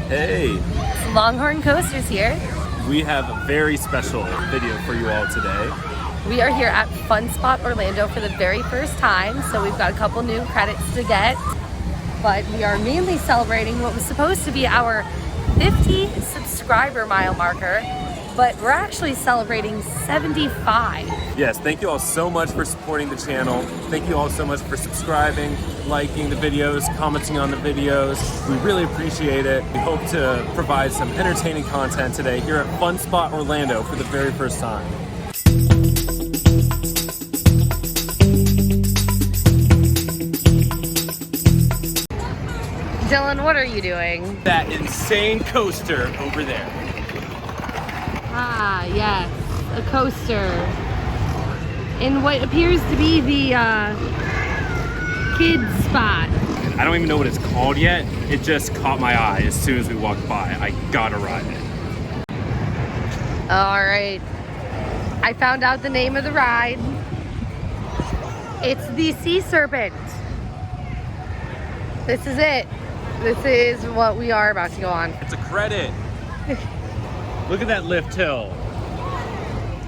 Hey! Longhorn Coasters here. We have a very special video for you all today. We are here at Fun Spot Orlando for the very first time, so we've got a couple new credits to get. But we are mainly celebrating what was supposed to be our 50 subscriber mile marker, but we're actually celebrating 75. Yes, thank you all so much for supporting the channel. Thank you all so much for subscribing, liking the videos, commenting on the videos. We really appreciate it. We hope to provide some entertaining content today here at Fun Spot Orlando for the very first time. Dylan, what are you doing? That insane coaster over there. Ah, yes, a coaster in what appears to be the kids spot. I don't even know what it's called yet. It just caught my eye as soon as we walked by. I gotta ride it. All right, I found out the name of the ride. It's the Sea Serpent. This is it. This is what we are about to go on. It's a credit. Look at that lift hill.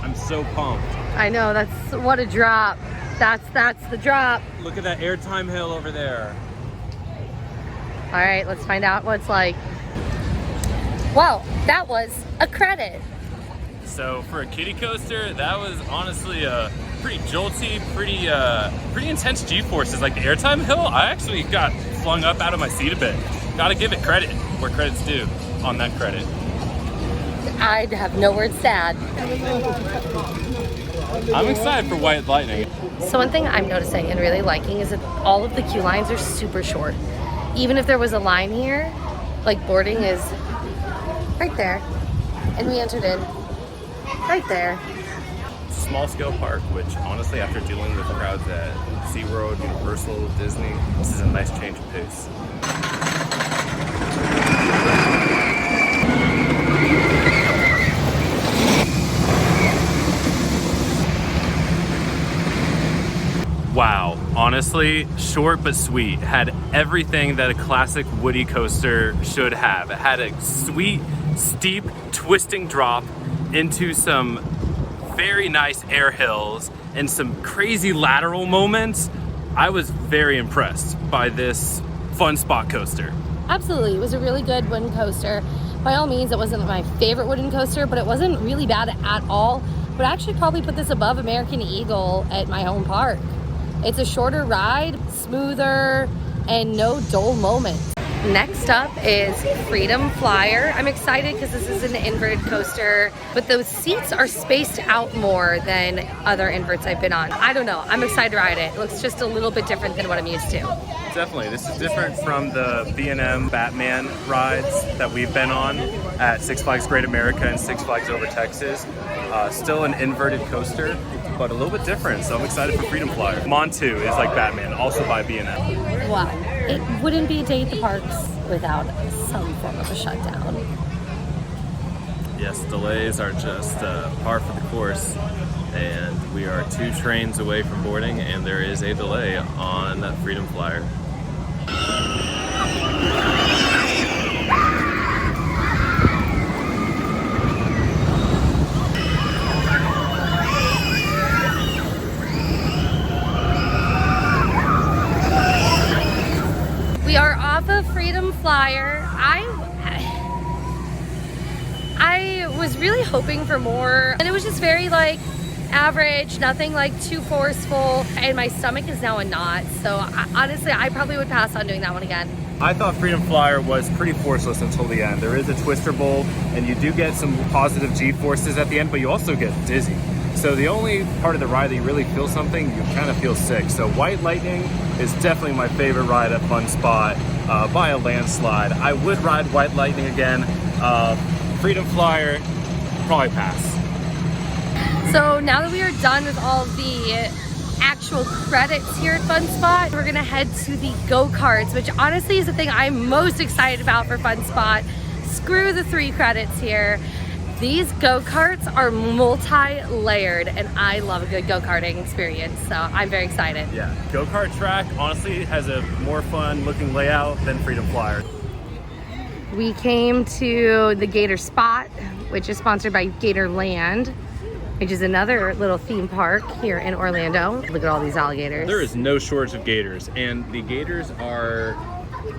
I'm so pumped. I know, that's what a drop. That's the drop. Look at that airtime hill over there. All right, let's find out what it's like. Well, that was a credit. So for a kiddie coaster, that was honestly pretty jolty, pretty intense G-forces. Like the airtime hill, I actually got flung up out of my seat a bit. Gotta give it credit where credit's due on that credit. I'd have no words to add. I'm excited for White Lightning. So one thing I'm noticing and really liking is that all of the queue lines are super short. Even if there was a line here, like boarding is right there, and we entered in right there. Small scale park, which honestly, after dealing with crowds at SeaWorld, Universal, Disney, this is a nice change of pace. Wow, honestly, short but sweet. Had everything that a classic Woody coaster should have. It had a sweet, steep, twisting drop into some very nice air hills and some crazy lateral moments. I was very impressed by this Fun Spot coaster. Absolutely, it was a really good wooden coaster. By all means, it wasn't my favorite wooden coaster, but it wasn't really bad at all. Would actually probably put this above American Eagle at my home park. It's a shorter ride, smoother, and no dull moments. Next up is Freedom Flyer. I'm excited because this is an inverted coaster, but those seats are spaced out more than other inverts I've been on. I don't know, I'm excited to ride it. It looks just a little bit different than what I'm used to. Definitely, this is different from the B&M Batman rides that we've been on at Six Flags Great America and Six Flags Over Texas. Still an inverted coaster, but a little bit different, so I'm excited for Freedom Flyer. Montu is like Batman, also by B&M. Wow, it wouldn't be a day at the parks without some form of a shutdown. Yes, delays are just par for the course, and we are 2 trains away from boarding, and there is a delay on Freedom Flyer. We are off of Freedom Flyer. I was really hoping for more, and it was just very like average, nothing like too forceful, and my stomach is now a knot, so honestly I probably would pass on doing that one again. I thought Freedom Flyer was pretty forceless until the end. There is a twister bowl, and you do get some positive G-forces at the end, but you also get dizzy. So the only part of the ride that you really feel something, you kind of feel sick. So White Lightning is definitely my favorite ride at Fun Spot by a landslide. I would ride White Lightning again. Freedom Flyer, probably pass. So now that we are done with all of the actual credits here at Fun Spot, we're gonna head to the go-karts, which honestly is the thing I'm most excited about for Fun Spot. Screw the 3 credits here. These go-karts are multi-layered, and I love a good go-karting experience, so I'm very excited. Yeah, go-kart track honestly has a more fun looking layout than Freedom Flyer. We came to the Gator Spot, which is sponsored by Gator Land, which is another little theme park here in Orlando. Look at all these alligators. There is no shortage of gators, and the gators are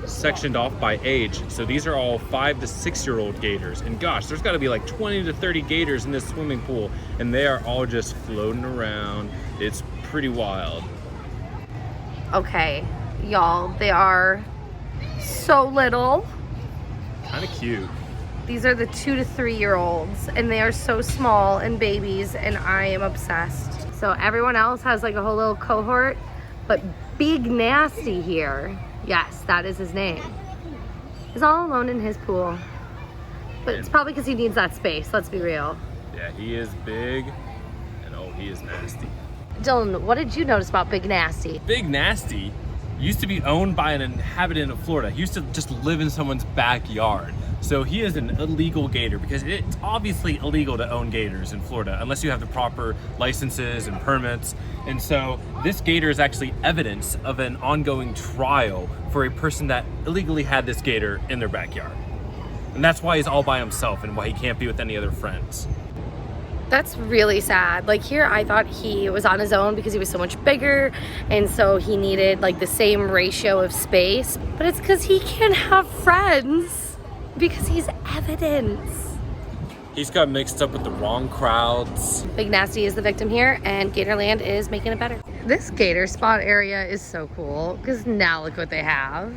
sectioned off by age. So these are all 5 to 6-year-old gators. And gosh, there's got to be like 20 to 30 gators in this swimming pool, and they are all just floating around. It's pretty wild. Okay, y'all, they are so little. Kind of cute. These are the 2 to 3-year-olds, and they are so small and babies, and I am obsessed. So everyone else has like a whole little cohort, but Big Nasty here, yes, that is his name, is all alone in his pool. But it's probably because he needs that space, let's be real. Yeah, he is big, and oh, he is nasty. Dylan, what did you notice about Big Nasty? Big Nasty used to be owned by an inhabitant of Florida. He used to just live in someone's backyard. So he is an illegal gator because it's obviously illegal to own gators in Florida unless you have the proper licenses and permits. And so this gator is actually evidence of an ongoing trial for a person that illegally had this gator in their backyard. And that's why he's all by himself and why he can't be with any other friends. That's really sad. Like here, I thought he was on his own because he was so much bigger, and so he needed like the same ratio of space. But it's because he can't have friends because he's evidence. He's got mixed up with the wrong crowds. Big Nasty is the victim here, and Gatorland is making it better. This Gator Spot area is so cool because now look what they have.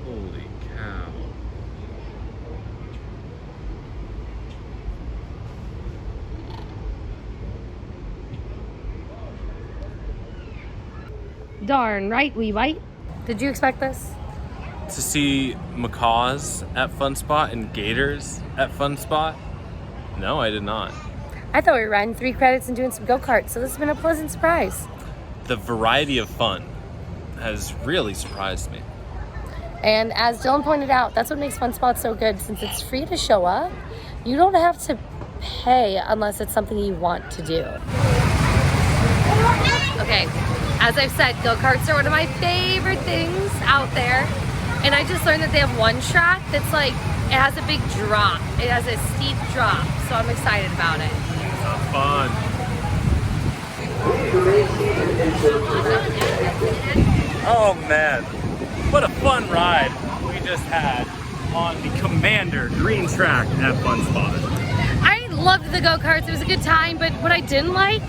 Holy cow. Darn right we white. Did you expect this? To see macaws at Fun Spot and gators at Fun Spot? No, I did not. I thought we were riding 3 credits and doing some go-karts, so this has been a pleasant surprise. The variety of fun has really surprised me. And as Dylan pointed out, that's what makes Fun Spot so good. Since it's free to show up, you don't have to pay unless it's something you want to do. Okay, as I've said, go-karts are one of my favorite things out there. And I just learned that they have one track that's like, it has a big drop. It has a steep drop, so I'm excited about it. Sounds fun. Oh man, what a fun ride we just had on the Commander green track at Fun Spot. I loved the go-karts, it was a good time, but what I didn't like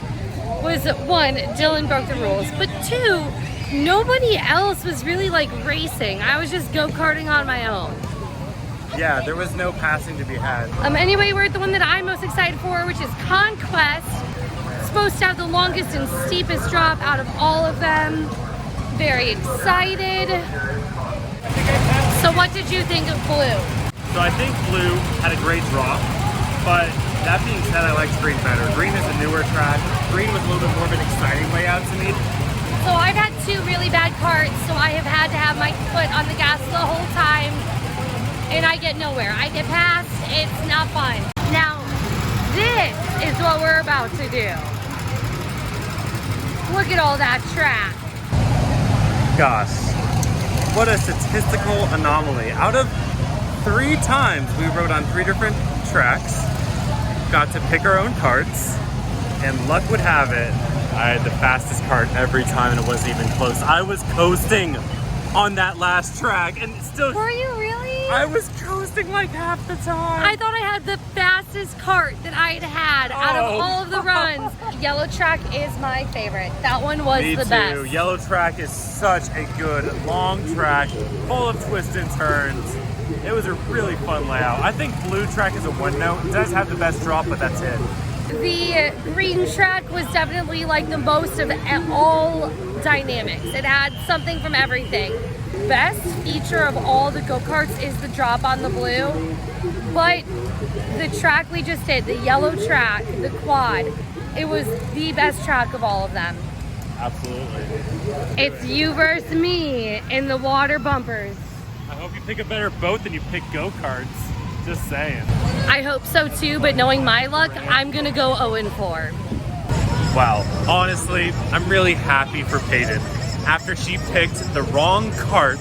was, 1, Dylan broke the rules, but 2, nobody else was really like racing. I was just go-karting on my own. Yeah, there was no passing to be had. Anyway, we're at the one that I'm most excited for, which is Conquest. It's supposed to have the longest and steepest drop out of all of them. Very excited. So what did you think of Blue? So I think Blue had a great drop, but that being said, I liked Green better. Green is a newer track. Green was a little bit more of an exciting layout to me. So I've had 2 really bad carts, so I have had to have my foot on the gas the whole time, and I get nowhere. I get past, it's not fun. Now, this is what we're about to do. Look at all that track. Gosh, what a statistical anomaly. Out of 3 times we rode on 3 different tracks, got to pick our own carts, and luck would have it, I had the fastest cart every time and it wasn't even close. I was coasting on that last track and still— Were you really? I was coasting like half the time. I thought I had the fastest cart that I had out of all of the runs. Yellow track is my favorite. That one was Me the too. best. Yellow track is such a good long track, full of twists and turns. It was a really fun layout. I think Blue track is a one note. It does have the best drop, but that's it. The green track was definitely like the most of all dynamics. It had something from everything. Best feature of all the go-karts is the drop on the Blue, but the track we just did, the yellow track, the quad, it was the best track of all of them. Absolutely. It's you versus me in the water bumpers. I hope you pick a better boat than you pick go-karts. Just saying. I hope so too, but knowing my luck, I'm gonna go 0-4. Wow, honestly, I'm really happy for Peyton. After she picked the wrong cart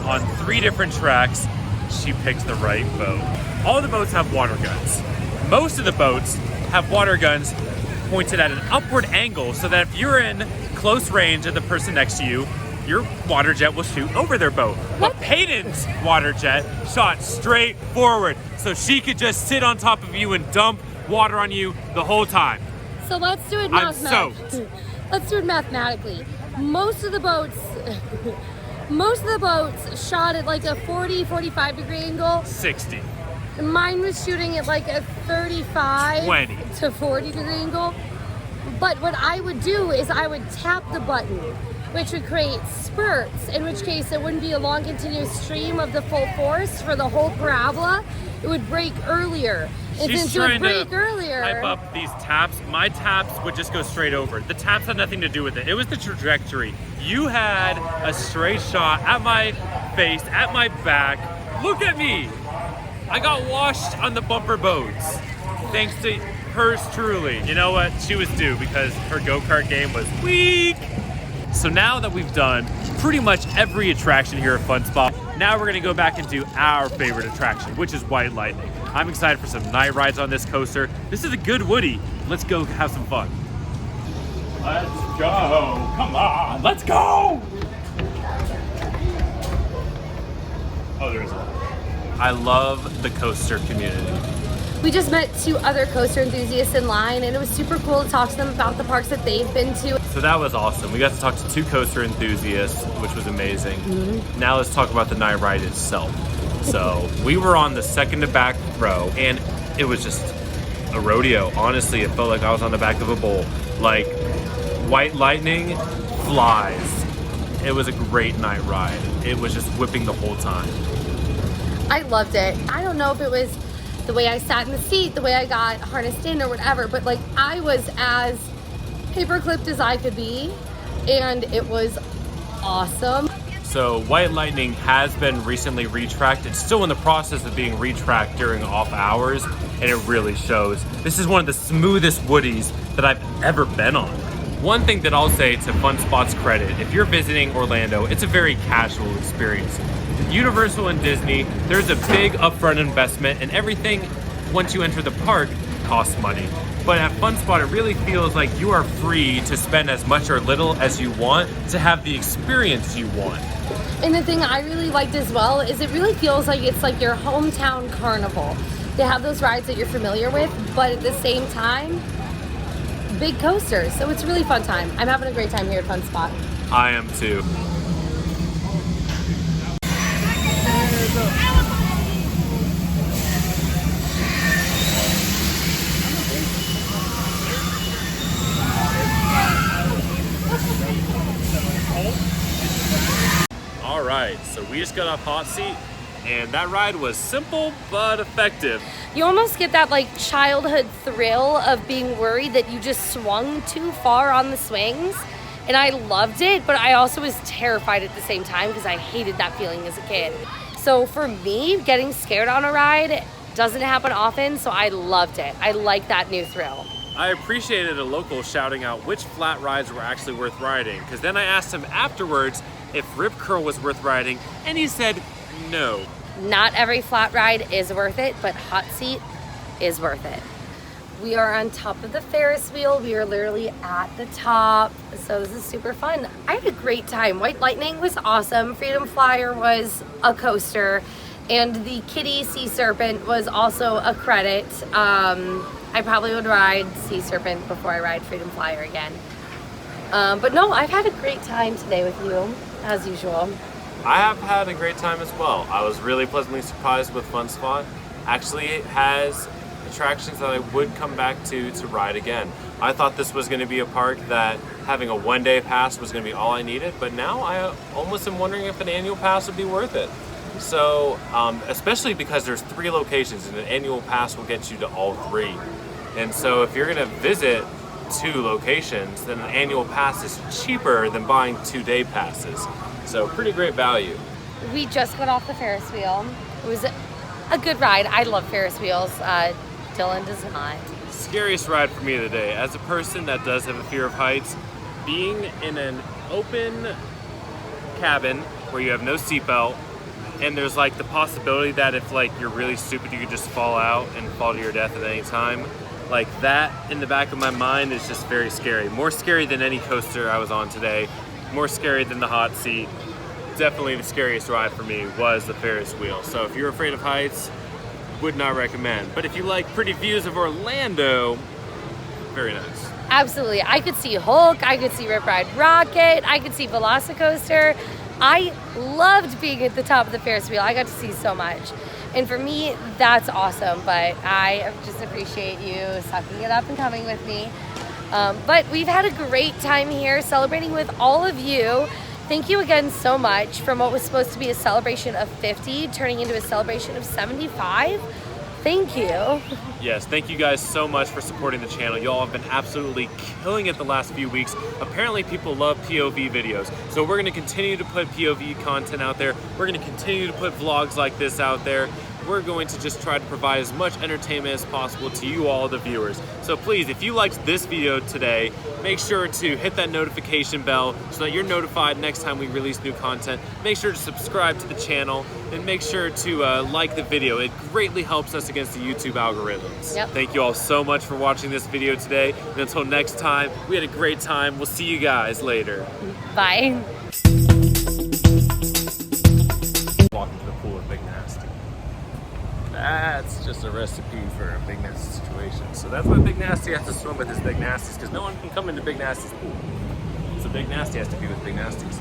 on 3 different tracks, she picked the right boat. All the boats have water guns. Most of the boats have water guns pointed at an upward angle so that if you're in close range of the person next to you, your water jet will shoot over their boat. But Peyton's water jet shot straight forward, so she could just sit on top of you and dump water on you the whole time. So let's do it mathematically. Let's do it mathematically. Most of the boats shot at like a 40, 45 degree angle. 60. Mine was shooting at like a 35 20 to 40 degree angle. But what I would do is I would tap the button, which would create spurts, in which case it wouldn't be a long continuous stream of the full force for the whole parabola. It would break earlier. And She's since it trying would break to earlier, hype up these taps. My taps would just go straight over. The taps had nothing to do with it. It was the trajectory. You had a straight shot at my face, at my back. Look at me. I got washed on the bumper boats. Thanks to hers truly. You know what? She was due because her go-kart game was weak. So now that we've done pretty much every attraction here at Fun Spot, now we're gonna go back and do our favorite attraction, which is White Lightning. I'm excited for some night rides on this coaster. This is a good Woody. Let's go have some fun. Let's go, come on, let's go! Oh, there's one. I love the coaster community. we just met 2 other coaster enthusiasts in line, and it was super cool to talk to them about the parks that they've been to. So that was awesome. We got to talk to 2 coaster enthusiasts, which was amazing. Mm-hmm. Now let's talk about the night ride itself. So we were on the second to back row, and it was just a rodeo. Honestly, it felt like I was on the back of a bull. Like, White Lightning flies. It was a great night ride. It was just whipping the whole time. I loved it. I don't know if it was the way I sat in the seat, the way I got harnessed in or whatever, but like I was as paper-clipped as I could be, and it was awesome. So White Lightning has been recently retracked. It's still in the process of being retracked during off hours, and it really shows. This is one of the smoothest Woodies that I've ever been on. One thing that I'll say to Fun Spot's credit, if you're visiting Orlando, it's a very casual experience. Universal and Disney, there's a big upfront investment, and everything, once you enter the park, costs money. But at Fun Spot, it really feels like you are free to spend as much or little as you want to have the experience you want. And the thing I really liked as well is it really feels like it's like your hometown carnival. They have those rides that you're familiar with, but at the same time, big coasters. So it's a really fun time. I'm having a great time here at Fun Spot. I am too. All right, so we just got off Hot Seat, and that ride was simple but effective. You almost get that like childhood thrill of being worried that you just swung too far on the swings. And I loved it, but I also was terrified at the same time because I hated that feeling as a kid. So for me, getting scared on a ride doesn't happen often, so I loved it. I like that new thrill. I appreciated a local shouting out which flat rides were actually worth riding, because then I asked him afterwards if Rip Curl was worth riding, and he said no. Not every flat ride is worth it, but Hot Seat is worth it. We are on top of the Ferris wheel. We are literally at the top, so this is super fun. I had a great time. White Lightning was awesome. Freedom Flyer was a coaster, and the Kitty Sea Serpent was also a credit. I probably would ride Sea Serpent before I ride Freedom Flyer again. But no, I've had a great time today with you, as usual. I have had a great time as well. I was really pleasantly surprised with Fun Spot. Actually, it has attractions that I would come back to ride again. I thought this was going to be a park that having a one-day pass was going to be all I needed, but now I almost am wondering if an annual pass would be worth it. So, especially because there's 3 locations, and an annual pass will get you to all 3. And so if you're going to visit 2 locations, then an annual pass is cheaper than buying 2-day passes. So pretty great value. We just got off the Ferris wheel. It was a good ride. I love Ferris wheels. Dylan does not. Scariest ride for me of the day. As a person that does have a fear of heights, being in an open cabin where you have no seatbelt, and there's like the possibility that if like you're really stupid, you could just fall out and fall to your death at any time. Like that in the back of my mind is just very scary. More scary than any coaster I was on today. More scary than the hot seat. Definitely the scariest ride for me was the Ferris wheel. So if you're afraid of heights, would not recommend. But if you like pretty views of Orlando, very nice. Absolutely. I could see Hulk, I could see Rip Ride Rocket, I could see Velocicoaster. I loved being at the top of the Ferris wheel. I got to see so much. And for me, that's awesome, but I just appreciate you sucking it up and coming with me. But we've had a great time here celebrating with all of you. Thank you again so much from what was supposed to be a celebration of 50 turning into a celebration of 75. Thank you. Yes, thank you guys so much for supporting the channel. Y'all have been absolutely killing it the last few weeks. Apparently people love POV videos. So we're gonna continue to put POV content out there. We're gonna continue to put vlogs like this out there. We're going to just try to provide as much entertainment as possible to you all, the viewers. So please, if you liked this video today, make sure to hit that notification bell so that you're notified next time we release new content. Make sure to subscribe to the channel and make sure to like the video. It greatly helps us against the YouTube algorithms. Yep. Thank you all so much for watching this video today. And until next time, we had a great time. We'll see you guys later. Bye. Walk into the pool with Big Nasty. That's just a recipe for a Big Nasty situation. So that's why Big Nasty has to swim with his Big Nasties, because no one can come into Big Nasty's pool. So Big Nasty has to be with Big Nasties.